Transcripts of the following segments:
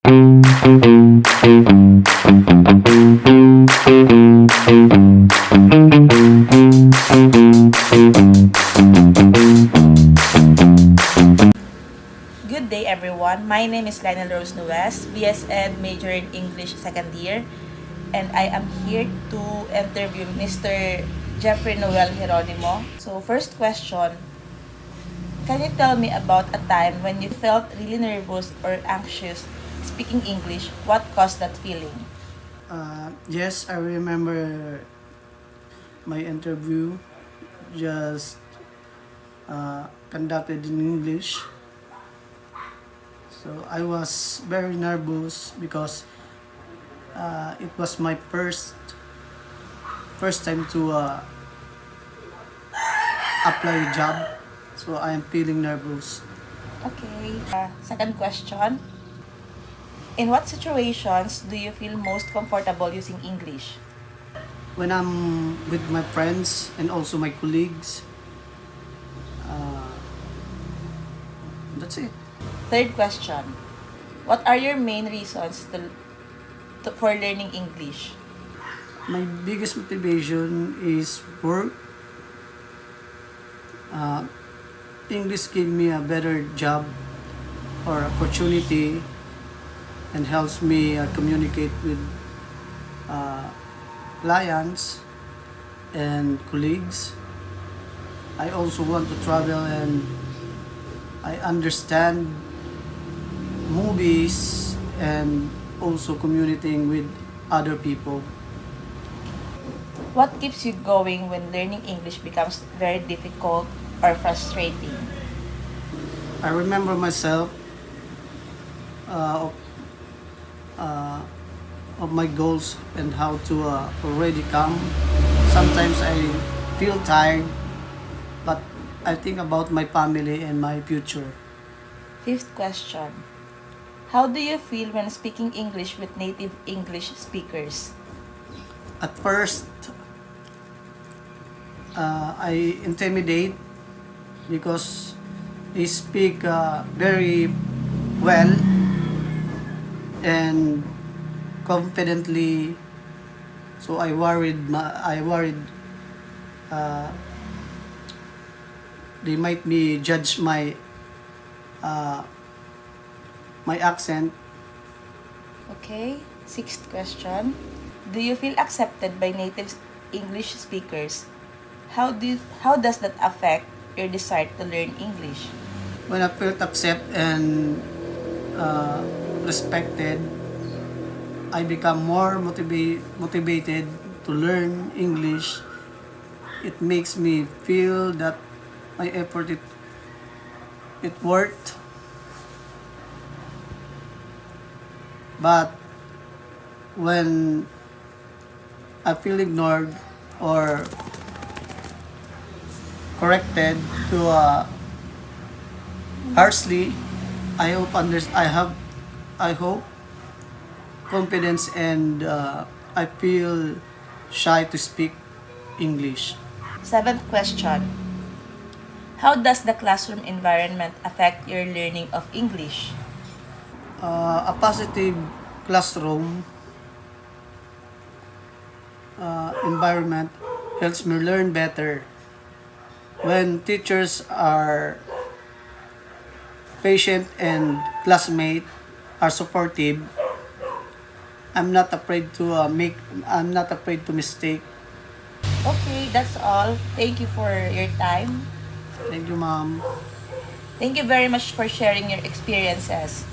Good day everyone. My name is Lionel Rose Nuez, BS Ed major in English second year, and I am here to interview Mr. Jeffrey Noel Geronimo. So first question, can you tell me about a time when you felt really nervous or anxious speaking English? What caused that feeling? Yes, I remember my interview just conducted in English. So I was very nervous because it was my first time to apply a job. So I am feeling nervous. Okay. Second question, in what situations do you feel most comfortable using English? When I'm with my friends and also my colleagues, uh, that's it. Third question, what are your main reasons for learning English? My biggest motivation is work. Uh, English gave me a better job or opportunity and helps me communicate with uh, clients and colleagues. I also want to travel and I understand movies and also communicating with other people. What keeps you going when learning English becomes very difficult or frustrating? I remember myself uh, of, uh, of my goals and how to already come. Sometimes I feel tired, but I think about my family and my future. Fifth question, how do you feel when speaking English with native English speakers? At first, I intimidate because they speak very well and confidently. So I worried uh, they might be judge uh, my accent. Okay. Sixth question, do you feel accepted by native English speakers? How does that affect your desire to learn English? When I felt accept and uh, respected, I become more motivated to learn English. It makes me feel that my effort it worked. But when I feel ignored or corrected to harshly, I hope confidence and I feel shy to speak English. Seventh question, how does the classroom environment affect your learning of English? A positive classroom environment helps me learn better. When teachers are patient and classmates are supportive, I'm not afraid to I'm not afraid to mistake. Okay, that's all. Thank you for your time. Thank you, ma'am. Thank you very much for sharing your experiences.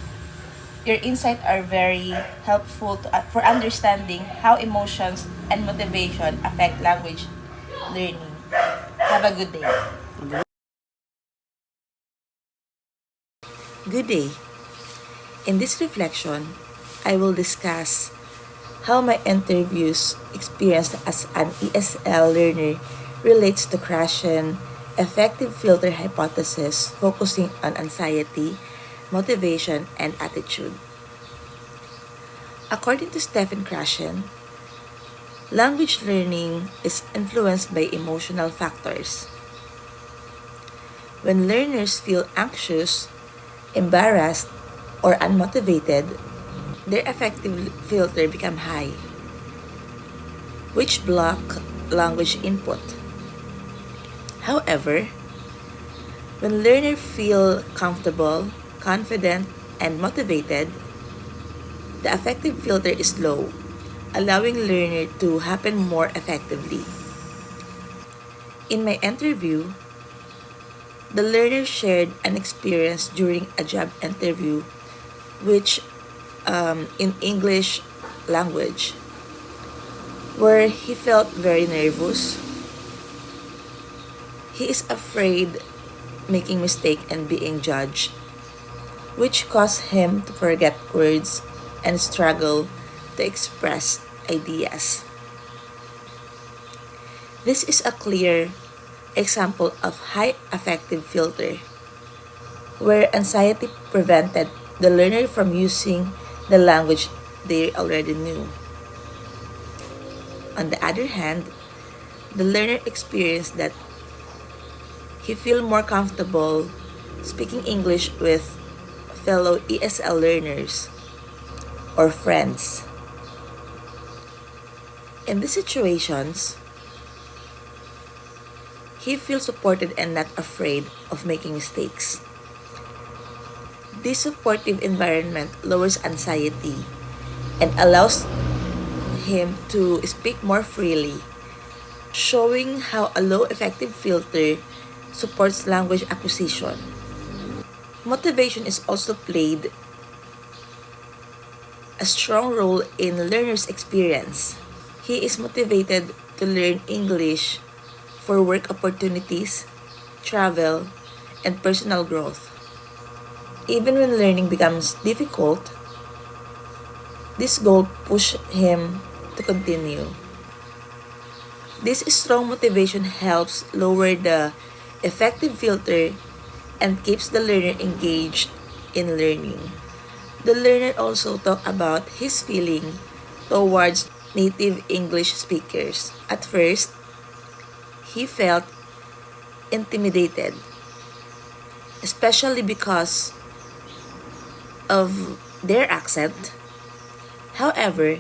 Your insights are very helpful for understanding how emotions and motivation affect language learning. Have a good day. Good day. In this reflection, I will discuss how my interviews experience as an ESL learner relates to Krashen effective filter hypothesis focusing on anxiety, motivation, and attitude. According to Stephen Krashen, language learning is influenced by emotional factors. When learners feel anxious, embarrassed, or unmotivated, their affective filter become high, which block language input. However, when learners feel comfortable, confident, and motivated, the affective filter is low, allowing learning to happen more effectively. In my interview, the learner shared an experience during a job interview, which in English language, where he felt very nervous. He is afraid making mistake and being judged, which caused him to forget words and struggle to express ideas. This is a clear example of high affective filter, where anxiety prevented the learner from using the language they already knew. On the other hand, the learner experienced that he feel more comfortable speaking English with fellow ESL learners or friends. In these situations, he feels supported and not afraid of making mistakes. This supportive environment lowers anxiety and allows him to speak more freely, showing how a low effective filter supports language acquisition. Motivation is also played a strong role in learner's experience. He is motivated to learn English for work opportunities, travel, and personal growth. Even when learning becomes difficult, this goal pushes him to continue. This strong motivation helps lower the effective filter and keeps the learner engaged in learning. The learner also talked about his feeling towards native English speakers. At first, he felt intimidated, especially because of their accent. However,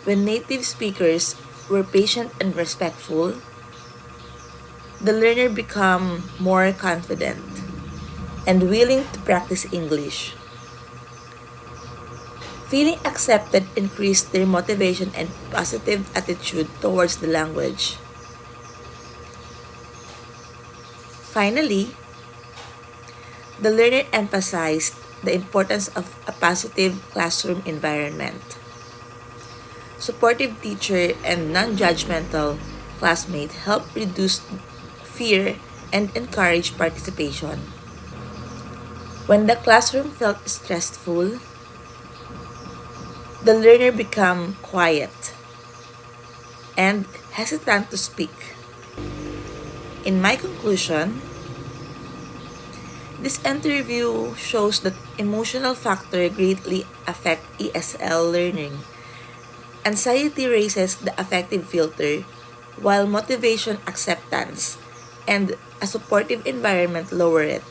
when native speakers were patient and respectful, the learner became more confident and willing to practice English. Feeling accepted increased their motivation and positive attitude towards the language. Finally, the learner emphasized the importance of a positive classroom environment. Supportive teacher and non-judgmental classmate help reduce fear and encourage participation. When the classroom felt stressful, the learner became quiet and hesitant to speak. In my conclusion, this interview shows that emotional factor greatly affect ESL learning. Anxiety raises the affective filter, while motivation, acceptance, and a supportive environment lower it.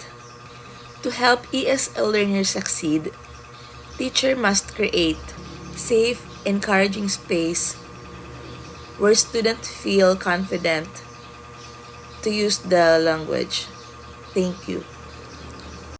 To help ESL learners succeed, teacher must create safe, encouraging space where students feel confident to use the language. Thank you.